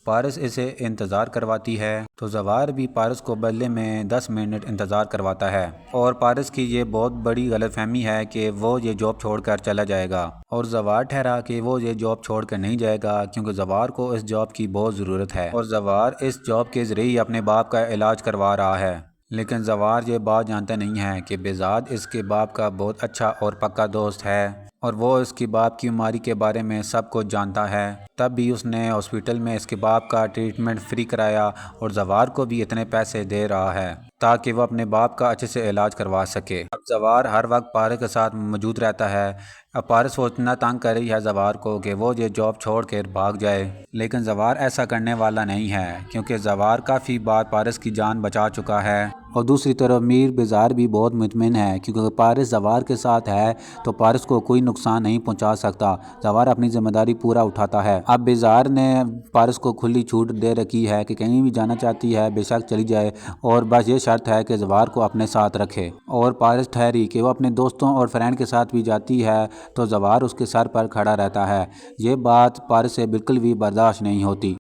پارس اسے انتظار کرواتی ہے تو زوار بھی پارس کو بدلے میں 10 منٹ انتظار کرواتا ہے، اور پارس کی یہ بہت بڑی غلط فہمی ہے کہ وہ یہ جاب چھوڑ کر چلا جائے گا، اور زوار ٹھہرا کہ وہ یہ جاب چھوڑ کر نہیں جائے گا کیونکہ زوار کو اس جاب کی بہت ضرورت ہے، اور زوار اس جاب کے ذریعے ہی اپنے باپ کا علاج کروا رہا ہے۔ لیکن زوار یہ بات جانتا نہیں ہے کہ بہزاد اس کے باپ کا بہت اچھا اور پکا دوست ہے، اور وہ اس کے باپ کی بیماری کے بارے میں سب کچھ جانتا ہے، تب بھی اس نے ہاسپٹل میں اس کے باپ کا ٹریٹمنٹ فری کرایا اور زوار کو بھی اتنے پیسے دے رہا ہے تاکہ وہ اپنے باپ کا اچھے سے علاج کروا سکے۔ اب زوار ہر وقت پارس کے ساتھ موجود رہتا ہے۔ اب پارس وہ اتنا تنگ کر رہی ہے زوار کو کہ وہ یہ جاب چھوڑ کر بھاگ جائے، لیکن زوار ایسا کرنے والا نہیں ہے کیونکہ زوار کافی بار پارس کی جان بچا چکا ہے، اور دوسری طرف میر بزار بھی بہت مطمئن ہے کیونکہ پارس زوار کے ساتھ ہے تو پارس کو کوئی نقصان نہیں پہنچا سکتا، زوار اپنی ذمہ داری پورا اٹھاتا ہے۔ اب بزار نے پارس کو کھلی چھوٹ دے رکھی ہے کہ کہیں بھی جانا چاہتی ہے بے شک چلی جائے، اور بس یہ شرط ہے کہ زوار کو اپنے ساتھ رکھے، اور پارس ٹھہری کہ وہ اپنے دوستوں اور فرینڈ کے ساتھ بھی جاتی ہے تو زوار اس کے سر پر کھڑا رہتا ہے۔ یہ بات پارس سے بالکل بھی برداشت نہیں ہوتی۔